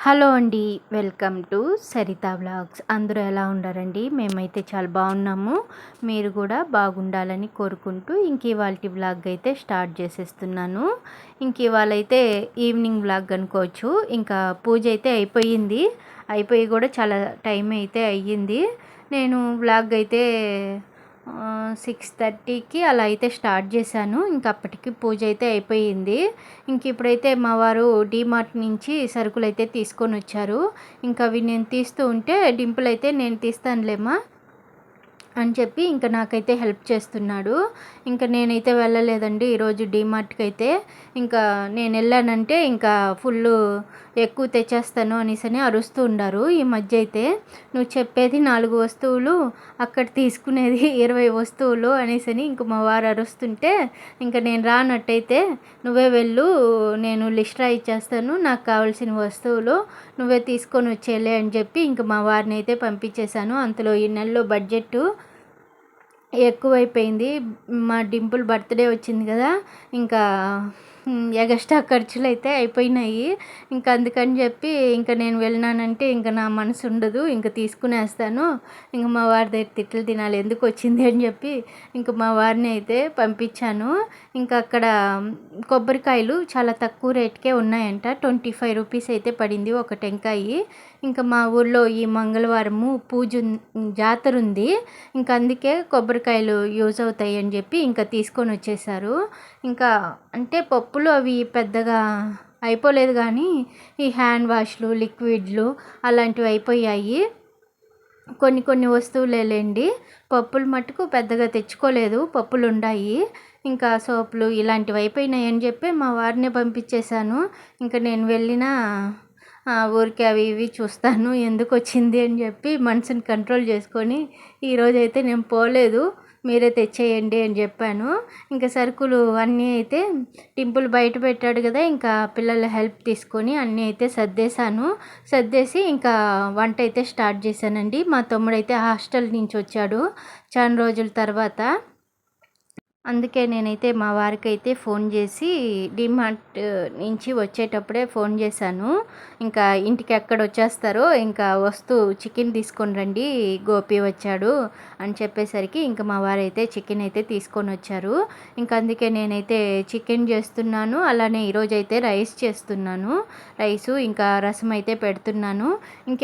Hello అండి. Welcome to Saritha vlogs. అందరూ ఎలా ఉన్నారండి? మేమైతే చాలా బాగున్నాము. మీరు కూడా బాగుండాలని కోరుకుంటూ ఇవాల్టి వ్లాగ్ అయితే స్టార్ట్ చేసేస్తున్నాను. ఇవాళైతే ఈవినింగ్ వ్లాగ్ అనుకోవచ్చు. ఇంకా పూజ అయితే అయిపోయి కూడా చాలా టైం అయితే అయ్యింది. నేను వ్లాగ్ అయితే 6:30కి అలా అయితే స్టార్ట్ చేశాను. అప్పటికి పూజ అయితే అయిపోయింది. ఇప్పుడైతే మా వారు డీమార్ట్ నుంచి సరుకులు అయితే తీసుకొని వచ్చారు. అవి నేను తీస్తూ ఉంటే డింపుల్ అయితే నేను తీస్తానులేమ్మా అని చెప్పి నాకైతే హెల్ప్ చేస్తున్నాడు. నేనైతే వెళ్ళలేదండి ఈరోజు డీమార్ట్కి అయితే. నేను వెళ్ళానంటే ఫుల్ ఎక్కువ తెచ్చేస్తాను అనేసి అరుస్తూ ఉండారు. ఈ మధ్య అయితే నువ్వు చెప్పేది 4 వస్తువులు, అక్కడ తీసుకునేది 20 వస్తువులు అనేసి మా వారు అరుస్తుంటే నేను రానట్టయితే నువ్వే వెళ్ళు, నేను లిస్ట్ రాయిచ్చేస్తాను, నాకు కావాల్సిన వస్తువులు నువ్వే తీసుకొని వచ్చేలే అని చెప్పి మా వారిని అయితే పంపించేశాను. అంతలో ఈ నెలలో బడ్జెట్ ఎక్కువైపోయింది. మా డింపుల్ బర్త్డే వచ్చింది కదా, ఎగస్ట్రా ఖర్చులు అయితే అయిపోయినాయి. అందుకని చెప్పి నేను వెళ్ళినానంటే నా మనసు ఉండదు, తీసుకునేస్తాను. మా వారి దగ్గర తిట్లు తినాలి, ఎందుకు వచ్చింది అని చెప్పి మా వారిని అయితే పంపించాను. అక్కడ కొబ్బరికాయలు చాలా తక్కువ రేట్కే ఉన్నాయంట. 25 రూపీస్ అయితే పడింది ఒక టెంకాయి. మా ఊర్లో ఈ మంగళవారము జాతర ఉంది. అందుకే కొబ్బరికాయలు యూజ్ అవుతాయి అని చెప్పి తీసుకొని వచ్చేసారు. అంటే పప్పులు అవి పెద్దగా అయిపోలేదు, కానీ ఈ హ్యాండ్ వాష్లు, లిక్విడ్లు అలాంటివి అయిపోయాయి. కొన్ని వస్తువులేండి, పప్పులు మట్టుకు పెద్దగా తెచ్చుకోలేదు. పప్పులు ఉన్నాయి, సోపులు ఇలాంటివి అయిపోయినాయి అని చెప్పి మా వారిని పంపించేశాను. నేను వెళ్ళిన ఊరికే అవి ఇవి చూస్తాను, ఎందుకు వచ్చింది అని చెప్పి మనసుని కంట్రోల్ చేసుకొని ఈరోజైతే నేను పోలేదు, మీరే తెచ్చేయండి అని చెప్పాను. సరుకులు అన్నీ అయితే టింపుల్ బయట పెట్టాడు కదా, పిల్లల హెల్ప్ తీసుకొని అన్నీ అయితే సర్దేసి వంట అయితే స్టార్ట్ చేశానండి. మా తమ్ముడైతే హాస్టల్ నుంచి వచ్చాడు చాలా రోజుల తర్వాత. అందుకే నేనైతే మా వారికి అయితే ఫోన్ చేసి డీమార్ట్ నుంచి వచ్చేటప్పుడే ఫోన్ చేశాను. ఇంటికి ఎక్కడ వచ్చేస్తారో వస్తూ చికెన్ తీసుకొని రండి, గోపి వచ్చాడు అని చెప్పేసరికి మా వారైతే చికెన్ అయితే తీసుకొని వచ్చారు. అందుకే నేనైతే చికెన్ చేస్తున్నాను, అలానే ఈరోజైతే రైస్ చేస్తున్నాను. రైసు రసం అయితే పెడుతున్నాను.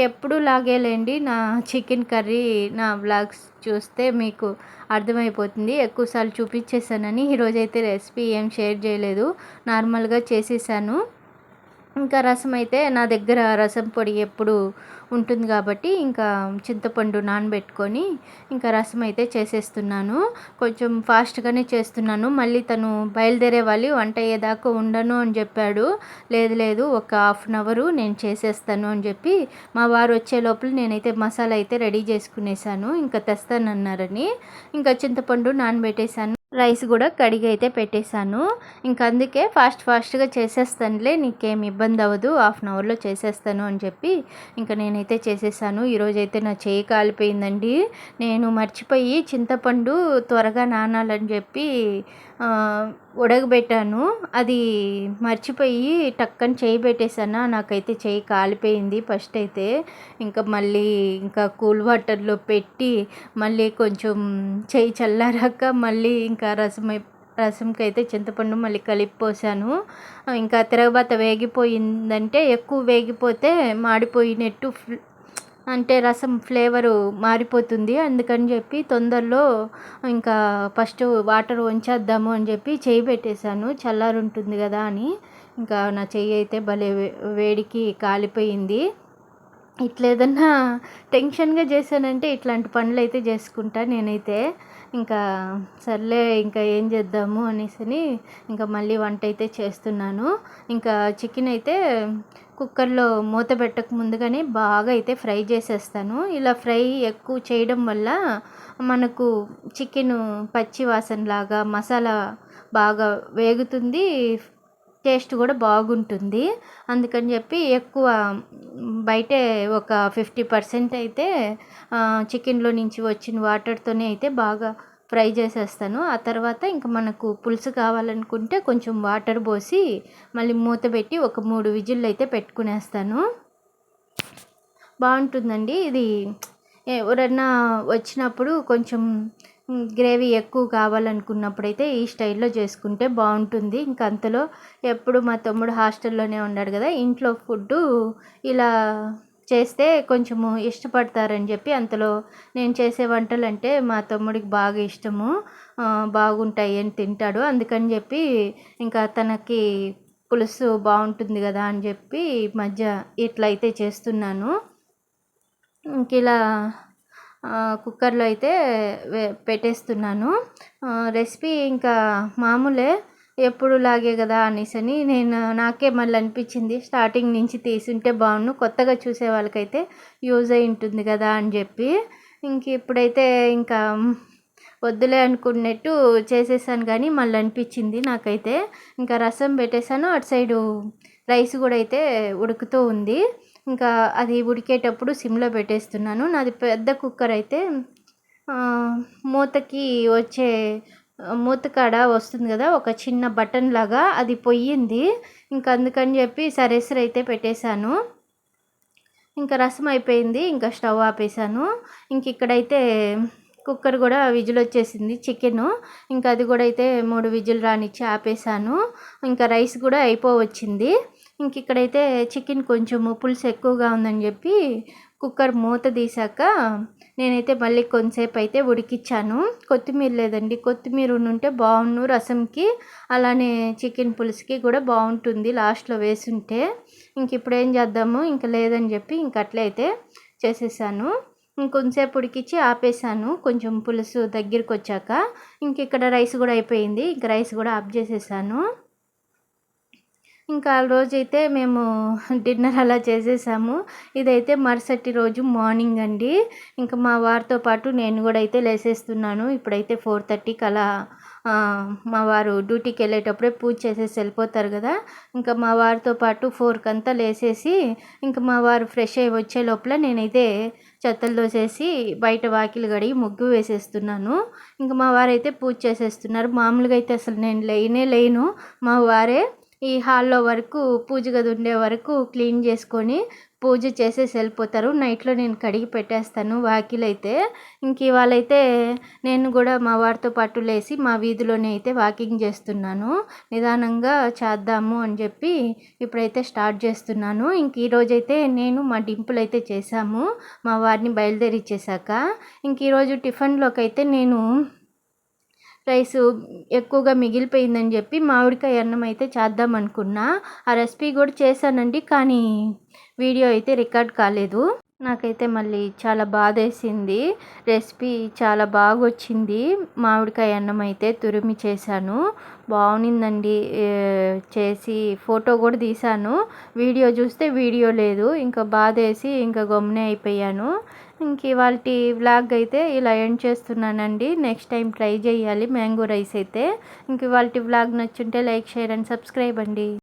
ఎప్పుడు లాగేలేండి నా చికెన్ కర్రీ, నా వ్లాగ్స్ చూస్తే మీకు అర్థమైపోతుంది. ఎక్కువసార్లు చూపించేసానని ఈరోజైతే రెసిపీ ఏం షేర్ చేయలేదు, నార్మల్గా చేసేసాను. రసం అయితే నా దగ్గర రసం పొడి ఎప్పుడు ఉంటుంది కాబట్టి చింతపండు నానబెట్టుకొని రసం అయితే చేసేస్తున్నాను. కొంచెం ఫాస్ట్గానే చేస్తున్నాను. మళ్ళీ తను బయలుదేరే వాళ్ళు వంట అయ్యేదాకా ఉండను అని చెప్పాడు. లేదు ఒక 1/2 అవర్ నేను చేసేస్తాను అని చెప్పి మా వారు వచ్చే లోపల నేనైతే మసాలా అయితే రెడీ చేసుకునేసాను. తెస్తానన్నారని చింతపండు నానబెట్టేశాను, రైస్ కూడా కడిగి అయితే పెట్టేశాను. అందుకే ఫాస్ట్గా చేసేస్తానులే, నీకేం ఇబ్బంది అవ్వదు, 1/2 అవర్లో చేసేస్తాను అని చెప్పి నేనైతే చేసేసాను. ఈరోజైతే నా చేయి కాలిపోయిందండి. నేను మర్చిపోయి చింతపండు త్వరగా నానాలని చెప్పి ఉడకబెట్టాను, అది మర్చిపోయి టక్కని చేయి పెట్టేశాను. నాకైతే చేయి కాలిపోయింది. ఫస్ట్ అయితే మళ్ళీ కూల్ వాటర్లో పెట్టి మళ్ళీ కొంచెం చేయి చల్లారాక మళ్ళీ రసంకి అయితే చింతపండు మళ్ళీ కలిపి పోసాను. తిరగబాత వేగిపోయిందంటే, ఎక్కువ వేగిపోతే మాడిపోయినట్టు, అంటే రసం ఫ్లేవరు మారిపోతుంది. అందుకని చెప్పి తొందరలో ఫస్ట్ వాటర్ వంచేద్దాము అని చెప్పి చేయి పెట్టేశాను, చల్లారుంటుంది కదా అని. నా చెయ్యి అయితే భలే వేడికి కాలిపోయింది. ఏదన్నా టెన్షన్గా చేశానంటే ఇట్లాంటి పనులు అయితే చేసుకుంటా నేనైతే. సర్లే ఏం చేద్దాము అనేసి మళ్ళీ వంట అయితే చేస్తున్నాను. చికెన్ అయితే కుక్కర్లో మూత పెట్టక ముందుగానే బాగా అయితే ఫ్రై చేసేస్తాను. ఇలా ఫ్రై ఎక్కువ చేయడం వల్ల మనకు చికెను పచ్చి వాసనలాగా మసాలా బాగా వేగుతుంది, టేస్ట్ కూడా బాగుంటుంది. అందుకని చెప్పి ఎక్కువ బయటే ఒక 50% అయితే చికెన్లో నుంచి వచ్చిన వాటర్తోనే అయితే బాగా ఫ్రై చేసేస్తాను. ఆ తర్వాత మనకు పులుసు కావాలనుకుంటే కొంచెం వాటర్ పోసి మళ్ళీ మూత పెట్టి ఒక 3 విజిల్లు అయితే పెట్టుకునేస్తాను. బాగుంటుందండి. ఇది ఎవరన్నా వచ్చినప్పుడు కొంచెం గ్రేవీ ఎక్కువ కావాలనుకున్నప్పుడైతే ఈ స్టైల్లో చేసుకుంటే బాగుంటుంది. ఇంక అంతలో ఎప్పుడు మా తమ్ముడు హాస్టల్లోనే ఉన్నాడు కదా, ఇంట్లో ఫుడ్డు ఇలా చేస్తే కొంచెము ఇష్టపడతారని చెప్పి అంతలో నేను చేసే వంటలంటే మా తమ్ముడికి బాగా ఇష్టము, బాగుంటాయి అని తింటాడు. అందుకని చెప్పి ఇంకా తనకి పులుసు బాగుంటుంది కదా అని చెప్పి ఈ మధ్య ఇట్లా అయితే చేస్తున్నాను. ఇంక ఇలా కుక్కర్లో అయితే పెట్టేస్తున్నాను. రెసిపీ ఇంకా మామూలే, ఎప్పుడులాగే కదా అనేసని నాకే మళ్ళీ అనిపించింది స్టార్టింగ్ నుంచి తీసుంటే బాగుండు, కొత్తగా చూసే వాళ్ళకైతే యూజ్ అయి ఉంటుంది కదా అని చెప్పి ఇంక ఇప్పుడైతే ఇంకా వద్దులే అనుకున్నట్టు చేసేసాను. కానీ మళ్ళీ అనిపించింది నాకైతే. ఇంకా రసం పెట్టేశాను, అటు సైడు రైస్ కూడా అయితే ఉడుకుతూ ఉంది. ఇంకా అది ఉడికేటప్పుడు సిమ్లో పెట్టేస్తున్నాను. నాది పెద్ద కుక్కర్ అయితే మూతకి వచ్చే మూత కాడ వస్తుంది కదా ఒక చిన్న బటన్ లాగా, అది పొయ్యింది. ఇంకా అందుకని చెప్పి సరేసరి అయితే పెట్టేశాను. ఇంకా రసం అయిపోయింది, ఇంకా స్టవ్ ఆపేసాను. ఇంక ఇక్కడైతే కుక్కర్ కూడా విజిల్ వచ్చేసింది చికెను. ఇంకా అది కూడా అయితే 3 విజిల్ రానిచ్చి ఆపేసాను. ఇంకా రైస్ కూడా అయిపోవచ్చింది. ఇంక ఇక్కడైతే చికెన్ కొంచెము పులుసు ఎక్కువగా ఉందని చెప్పి కుక్కర్ మూత తీసాక నేనైతే మళ్ళీ కొంతసేపు అయితే ఉడికిచ్చాను. కొత్తిమీర లేదండి, కొత్తిమీర ఉంటే బాగుండు రసంకి, అలానే చికెన్ పులుసుకి కూడా బాగుంటుంది లాస్ట్లో వేసుంటే. ఇంక ఇప్పుడు ఏం చేద్దాము, ఇంక లేదని చెప్పి ఇంక అట్లే అయితే చేసేసాను. ఇంకొంచెంసేపు ఉడికిచ్చి ఆపేసాను కొంచెం పులుసు దగ్గరికి వచ్చాక. ఇంక ఇక్కడ రైస్ కూడా అయిపోయింది, ఇంక రైస్ కూడా ఆఫ్ చేసేసాను. ఇంకా ఆ రోజైతే మేము డిన్నర్ అలా చేసేసాము. ఇదైతే మరుసటి రోజు మార్నింగ్ అండి. ఇంకా మా వారితో పాటు నేను కూడా అయితే లేసేస్తున్నాను. ఇప్పుడైతే 4:30కి అలా మా వారు డ్యూటీకి వెళ్ళేటప్పుడే పూజ చేసేసి వెళ్ళిపోతారు కదా. ఇంకా మా వారితో పాటు 4కి అంతా లేసేసి ఇంకా మా వారు ఫ్రెష్ అయ్యి వచ్చే లోపల నేనైతే చెత్తలు దోసేసి బయట వాకిలి కడిగి ముగ్గు వేసేస్తున్నాను. ఇంకా మా వారైతే పూజ చేసేస్తున్నారు. మామూలుగా అయితే అసలు నేను లేను, మా వారే ఈ హాల్లో వరకు పూజ గది ఉండే వరకు క్లీన్ చేసుకొని పూజ చేసేసి వెళ్ళిపోతారు. నైట్లో నేను కడిగి పెట్టేస్తాను వాకిలైతే. ఇంక ఇవాళైతే నేను కూడా మా వారితో పాటు లేచి మా వీధిలోనే అయితే వాకింగ్ చేస్తున్నాను. నిదానంగా చేద్దాము అని చెప్పి ఇప్పుడైతే స్టార్ట్ చేస్తున్నాను. ఇంక ఈరోజైతే నేను మా డింపుల్ అయితే చేశాము మా వారిని బయలుదేరిచ్చేసాక. ఇంక ఈరోజు టిఫిన్లోకి అయితే నేను రైసు ఎక్కువగా మిగిలిపోయిందని చెప్పి మామిడికాయ అన్నం అయితే చేద్దాం అనుకున్నా. ఆ రెసిపీ కూడా చేశానండి, కానీ వీడియో అయితే రికార్డ్ కాలేదు. నాకైతే మళ్ళీ చాలా బాధేసింది. రెసిపీ చాలా బాగా వచ్చింది. మామిడికాయ అన్నం అయితే తురిమి చేశాను, బాగుండిందండి. చేసి ఫోటో కూడా తీశాను. వీడియో చూస్తే వీడియో లేదు, ఇంకా బాధేసి ఇంకా గమ్మునే అయిపోయాను. ఇంక ఇవాళ వ్లాగ్ అయితే ఇలా ఎండ్ చేస్తున్నానండి. నెక్స్ట్ టైం ట్రై చేయాలి మ్యాంగో రైస్ అయితే. ఇంక ఇవాళ వ్లాగ్ నచ్చుంటే లైక్, షేర్ అండ్ సబ్స్క్రైబ్ అండి.